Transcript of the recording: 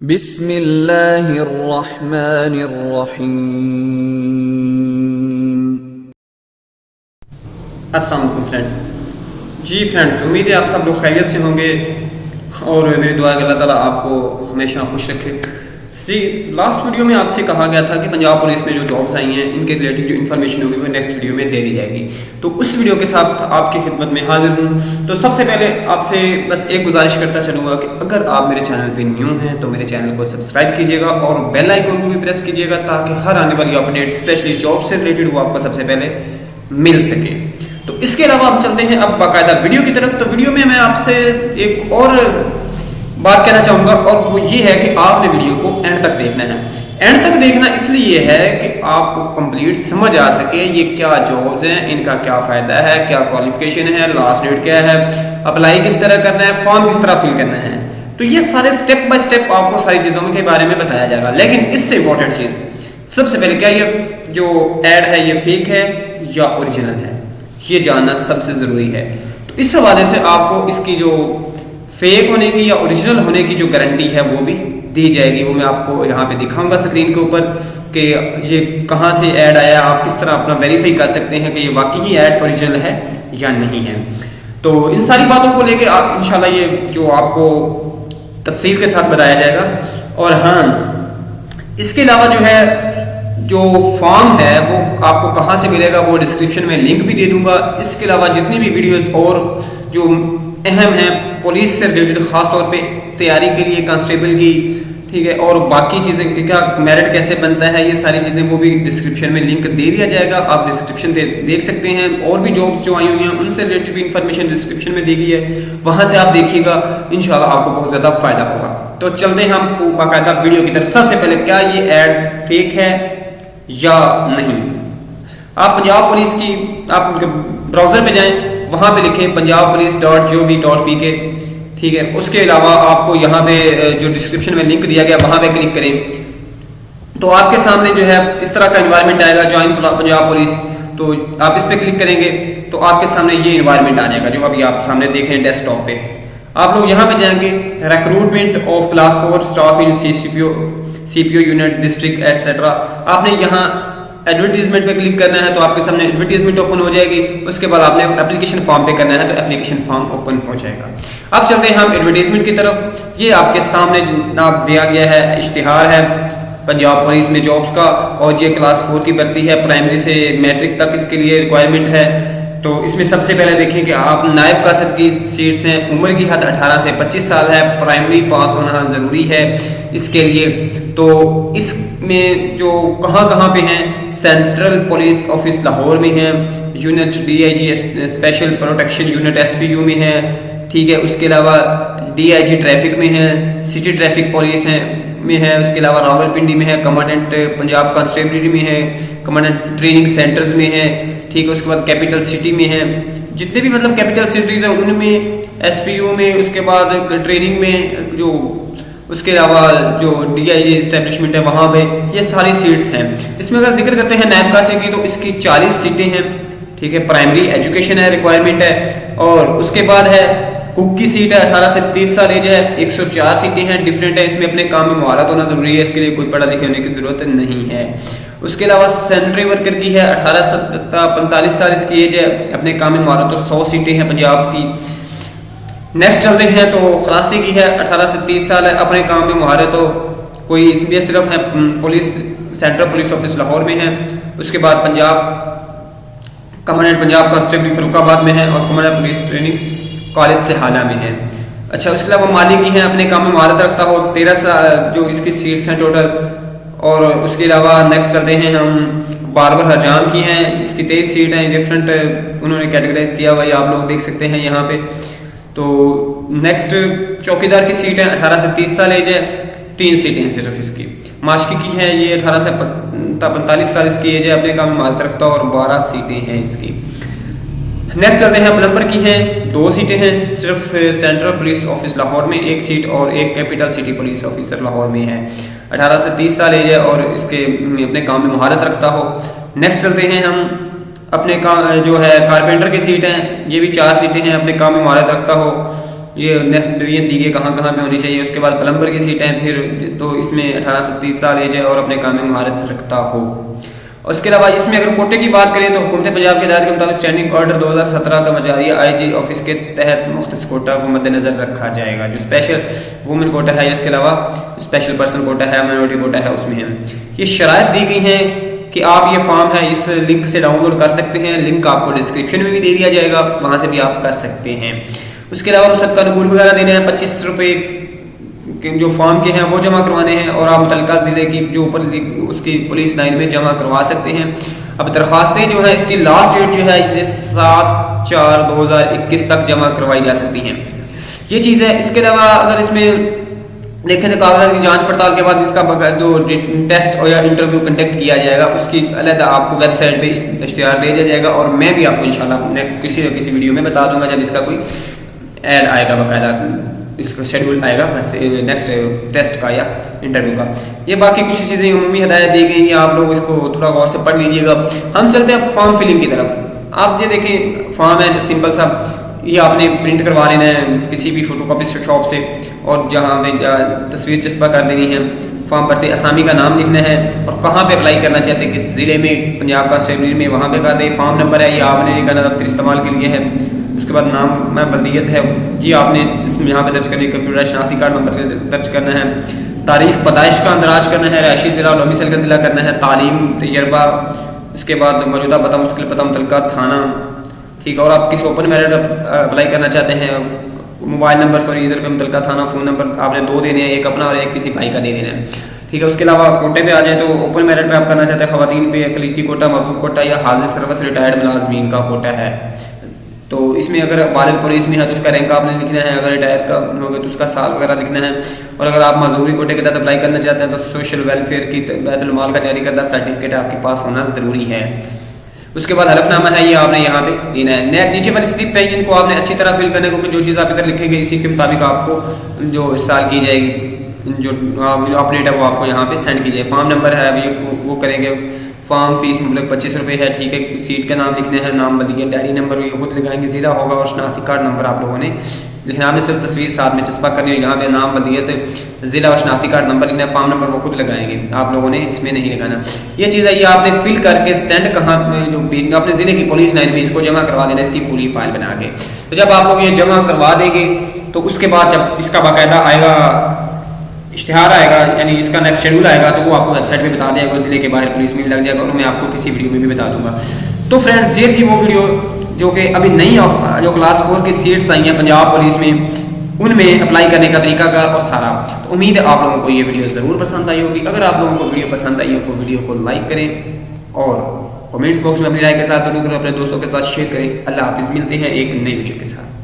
बिस्मिल्लाहिर्रहमानिर्रहीम। अस्सलाम वालेकुम फ्रेंड्स। जी फ्रेंड्स, उम्मीद है आप सब लोग खैरियत से होंगे और मेरी दुआ है कि अल्लाह ताला आपको हमेशा खुश रखे। जी, लास्ट वीडियो में आपसे कहा गया था कि पंजाब पुलिस में जो जॉब्स आई हैं इनके रिलेटेड जो इन्फॉर्मेशन होगी वो नेक्स्ट वीडियो में दे दी जाएगी। तो उस वीडियो के साथ आपकी खिदमत में हाजिर हूँ। तो सबसे पहले आपसे बस एक गुजारिश करता चलूँगा कि अगर आप मेरे चैनल पर न्यू हैं तो मेरे चैनल को सब्सक्राइब कीजिएगा और बेल आइकन को भी प्रेस कीजिएगा ताकि हर आने वाली अपडेट स्पेशली जॉब से रिलेटेड वो आपको सबसे पहले मिल सके। तो इसके अलावा हम चलते हैं अब बाकायदा वीडियो की तरफ। तो वीडियो में मैं आपसे एक और बात कहना चाहूंगा और वो ये है कि आपने वीडियो को एंड तक देखना है। एंड तक देखना इसलिए है कि आपको कंप्लीट समझ आ सके ये क्या जॉब्स हैं, इनका क्या फायदा है, क्या क्वालिफिकेशन है, लास्ट डेट क्या है, अप्लाई किस तरह करना है, फॉर्म किस तरह फिल करना है। तो ये सारे स्टेप बाय स्टेप आपको सारी चीजों के बारे में बताया जाएगा। लेकिन इससे इंपॉर्टेंट चीज सबसे पहले, क्या ये जो एड है ये फेक है या ओरिजिनल है, ये जानना सबसे जरूरी है। तो इस हवाले से आपको इसकी जो फेक होने की या ओरिजिनल होने की जो गारंटी है वो भी दी जाएगी। वो मैं आपको यहाँ पे दिखाऊंगा स्क्रीन के ऊपर कि ये कहाँ से ऐड आया, आप किस तरह अपना वेरीफाई कर सकते हैं कि ये वाकई ही ऐड ओरिजिनल है या नहीं है। तो इन सारी बातों को लेके आप इंशाल्लाह ये जो आपको तफसील के साथ बताया जाएगा। और हाँ, इसके अलावा जो है जो फॉर्म है वो आपको कहाँ से मिलेगा वो डिस्क्रिप्शन में लिंक भी दे दूंगा। इसके अलावा जितनी भी वीडियोस और जो अहम है पुलिस से रिलेटेड, खास तौर पे तैयारी के लिए कांस्टेबल की, ठीक है, और बाकी चीज़ें क्या मेरिट कैसे बनता है, ये सारी चीज़ें वो भी डिस्क्रिप्शन में लिंक दे दिया जाएगा। आप डिस्क्रिप्शन देख सकते हैं। और भी जॉब्स जो आई हुई हैं उनसे रिलेटेड भी इंफॉर्मेशन डिस्क्रिप्शन में दी गई है, वहां से आप देखिएगा, इंशाल्लाह आपको बहुत ज़्यादा फायदा होगा। तो चलते हैं हम बाकायदा वीडियो की तरफ। सबसे पहले, क्या ये एड फेक है या नहीं। आप पंजाब पुलिस की आप ब्राउजर पे जाएं, वहां पे लिखें punjabpolice.gov.pk, ठीक है। उसके अलावा आपको यहाँ पे जो डिस्क्रिप्शन में लिंक दिया गया वहां पे क्लिक करें तो आपके सामने जो है इस तरह का एनवायरनमेंट आएगा, ज्वाइन पंजाब पुलिस। तो आप इस पे क्लिक करेंगे तो आपके सामने ये एनवायरनमेंट आ जाएगा जो अभी आप सामने देख रहे हैं डेस्कटॉप पे। आप लोग यहाँ पे जाएंगे, recruitment of class 4 staff in CPO unit district etcetera. आपने यहाँ एडवर्टीजमेंट पे क्लिक करना है तो आपके सामने एडवर्टीजमेंट ओपन हो जाएगी। उसके बाद आपने एप्लीकेशन फॉर्म पे करना है तो एप्लीकेशन फॉर्म ओपन हो जाएगा। अब चलते हैं हम एडवर्टीजमेंट की तरफ। ये आपके सामने जनाब दिया गया है, इश्तिहार है पंजाब पुलिस में जॉब्स का, और ये क्लास 4 की भर्ती है, प्राइमरी से मैट्रिक तक इसके लिए रिक्वायरमेंट है। तो इसमें सबसे पहले देखें कि आप नायब कासद की सीट्स हैं, उम्र की हद 18 से 25 साल है, प्राइमरी पास होना ज़रूरी है इसके लिए। तो इसमें जो कहाँ पे हैं, सेंट्रल पुलिस ऑफिस लाहौर में है, unit DIG special protection unit SPU में है, ठीक है। उसके अलावा DIG ट्रैफिक में है, सिटी ट्रैफिक पुलिस में है, उसके अलावा रावलपिंडी में है, कमांडेंट पंजाब कांस्टेबलरी में है, कमांडेंट ट्रेनिंग सेंटर्स में है, ठीक है। उसके बाद कैपिटल सिटी में है, जितने भी मतलब कैपिटल सिटीज हैं उनमें, SPU में, उसके बाद ट्रेनिंग में जो, उसके अलावा जो DIG एस्टेब्लिशमेंट है वहाँ पे ये सारी सीट्स हैं। इसमें अगर जिक्र करते हैं नायब कासिद की तो इसकी 40 सीटें हैं, ठीक है। प्राइमरी एजुकेशन है, रिक्वायरमेंट है। और उसके बाद है कुक की सीट है, 18 से 30 साल एज है, 104 सीटें हैं, डिफरेंट है। इसमें अपने काम में महारत होना जरूरी है, इसके लिए कोई पढ़ा लिखे होने की जरूरत नहीं है। उसके अलावा सेंट्री वर्कर की है, 18 से 45 साल इसकी एज है, अपने काम में महारत, तो 100 सीटें हैं पंजाब की। नेक्स्ट चलते हैं तो खलासी की है, 18 से 30 साल है, अपने काम में महारत हो, कोई इसमें सिर्फ है police central police office Lahore में है। उसके बाद पंजाब कमांडेंट पंजाब कांस्टेबल फरुखाबाद में है और कमांडेंट पुलिस ट्रेनिंग कॉलेज से हाला में है। अच्छा, उसके अलावा माली की है, अपने काम में महारत रखता हो, 13 जो इसकी सीट्स हैं टोटल। और उसके अलावा नेक्स्ट चलते हैं हम बारबर हजाम की हैं, इसकी 23 सीट हैं, डिफरेंट उन्होंने कैटेगराइज किया हुआ है, आप लोग देख सकते हैं यहाँ पे। तो नेक्स्ट चौकीदार की सीट है, 18 से 30 साल एज है, 3 सीटें हैं सिर्फ इसकी। माशकी की है, ये 18 से 45 साल इसकी एज है, अपने काम में महारत रखता है और 12 सीटें हैं इसकी। नेक्स्ट चलते हैं प्लम्बर की हैं, 2 सीटें हैं सिर्फ, सेंट्रल पुलिस ऑफिस लाहौर में 1 सीट और 1 capital city police officer Lahore में है, 18 से 30 साल एज है और इसके अपने काम में महारत रखता हो। नेक्स्ट चलते हैं हम अपने काम जो है कारपेंटर की सीट है, ये भी 4 सीटें हैं, अपने काम में महारत रखता हो, ये नेक्स्ट डिवीजन दी गई कहाँ कहाँ पे होनी चाहिए। उसके बाद प्लम्बर की सीट है, फिर तो इसमें 18 से 30 साल एज है और अपने काम में महारत रखता हो। उसके अलावा इसमें अगर कोटे की बात करें तो हुकूमत पंजाब की हिदायत के मुताबिक स्टैंडिंग ऑर्डर 2017 का मजारिया IG ऑफिस के तहत मुख्तलिफ कोटा को मद्देनजर रखा जाएगा। जो स्पेशल वुमेन कोटा है, इसके अलावा स्पेशल पर्सन कोटा है, माइनॉरिटी कोटा है, उसमें है ये शराइत दी गई हैं कि आप ये फॉर्म है इस लिंक से डाउनलोड कर सकते हैं। लिंक आपको डिस्क्रिप्शन में भी दे दिया जाएगा, वहाँ से भी आप कर सकते हैं। उसके अलावा मुसद्दका नकूल वगैरह देने हैं, 25 रुपये जो फॉर्म के हैं वो जमा करवाने हैं और आप मुतल्लिका ज़िले की जो ऊपर उसकी पुलिस लाइन में जमा करवा सकते हैं। अब दरख्वास्तें जो है इसकी लास्ट डेट जो है 7/4/2021 तक जमा करवाई जा सकती हैं, ये चीज़ है। इसके अलावा अगर इसमें देखें तो कागजात की जांच पड़ताल के बाद इसका जो टेस्ट और या इंटरव्यू कंडक्ट किया जाएगा उसकी अलग आपको वेबसाइट पे इश्तिहार दे दिया जाएगा और मैं भी आपको इंशाल्लाह किसी न किसी वीडियो में बता दूंगा जब इसका कोई ऐड आएगा, बाकायदा इसका शेड्यूल आएगा नेक्स्ट टेस्ट का या इंटरव्यू का। ये बाकी कुछ चीज़ें उमूमी हिदायत दी गई हैं, आप लोग इसको थोड़ा गौर से पढ़ लीजिएगा। हम चलते हैं फॉर्म फिलिंग की तरफ। आप ये देखें फॉर्म है सिंपल सा, ये आपने प्रिंट करवा लेना है किसी भी फोटोकॉपी शॉप से और जहाँ पे तस्वीर चस्पा कर देनी है। फॉर्म भरते असामी का नाम लिखना है और कहाँ पे अप्लाई करना चाहते हैं, किस ज़िले में, पंजाब का स्टेट में, वहाँ पे कर दे। फॉर्म नंबर है ये आपने लिखना दफ्तर इस्तेमाल के लिए है। उसके बाद नाम में बल्दियत है ये आपने इसमें यहाँ पे दर्ज करनी है, कंप्यूटर शनाख्ती कार्ड नंबर दर्ज करना है, तारीख पैदाइश का अंदराज करना है, रहायशी ज़िला डोमिसाइल का ज़िला करना है, तालीम तजर्बा, उसके बाद मौजूदा पता मुस्तकिल पता मुतल्लिका थाना, ठीक है। और आप किस ओपन मेरिट अप्लाई करना चाहते हैं, मोबाइल नंबर सॉरी इधर पे मुतल्लिका थाना फ़ोन नंबर आपने 2 देने हैं, एक अपना और एक किसी भाई का दे देना है, ठीक है। उसके अलावा कोटे पे आ जाए तो ओपन मेरिट पे आप करना चाहते हैं खवातीन पे अक़लियती कोटा, मज़ूर कोटा या हाजिर सर्विस रिटायर्ड मुलाजमीन का कोटा है। तो इसमें अगर वालिद पुलिस में है तो उसका रैंक आपने लिखना है, अगर रिटायर का होगा तो उसका साल वगैरह लिखना है। और अगर आप मजदूरी कोटे के तहत अप्लाई करना चाहते हैं तो सोशल वेलफेयर की बैतुल माल का जारी करदा सर्टिफिकेट आपके पास होना ज़रूरी है। उसके बाद हलफनामा है ये आपने यहाँ पे देना है। नीचे वाली स्लिप है इनको आपने अच्छी तरह फिल करने को, जो चीज़ आप इधर लिखेंगे इसी के मुताबिक आपको जो इरसाल की जाएगी, जो अपडेट है वो आपको यहाँ पे सेंड की जाए। फॉर्म नंबर है अभी वो करेंगे। फॉर्म फीस मतलब 25 रुपये है, ठीक है। सीट का नाम लिखना है, नाम बल्दियत, डायरी नंबर ये खुद लगाएंगे, ज़िला होगा और शनाख्ती कार्ड नंबर आप लोगों ने लिखना। आपने सिर्फ तस्वीर साथ में चस्पा करनी है, यहाँ पे नाम बल्दियत ज़िला और शनाख्ती कार्ड नंबर लिखना है। फॉर्म नंबर वो खुद लगाएंगे, आप लोगों ने इसमें नहीं लगाना। ये चीज़ है ये आपने फिल करके सेंड कहाँ जो अपने ज़िले की पुलिस लाइन में इसको जमा करवा देना, इसकी पूरी फाइल बना के। तो जब आप लोग ये जमा करवा देंगे तो उसके बाद जब इसका बाकायदा आएगा इश्तिहार आएगा, यानी इसका नेक्स्ट शेड्यूल आएगा, तो वो आपको वेबसाइट पे बता देगा, ज़िले के बाहर पुलिस में भी लग जाएगा और मैं आपको किसी वीडियो में भी बता दूंगा। तो फ्रेंड्स ये थी वो वीडियो जो कि अभी नई जो क्लास 4 की सीट्स आई हैं पंजाब पुलिस में, उनमें अप्लाई करने का तरीका का और सारा। तो उम्मीद है आप लोगों को ये वीडियो ज़रूर पसंद आई होगी। अगर आप लोगों को वीडियो पसंद आई हो तो वीडियो को लाइक करें और कमेंट्स बॉक्स में अपनी राय के साथ जरूर अपने दोस्तों के साथ शेयर करें। अल्लाह हाफिज़, मिलते हैं एक नई वीडियो के साथ।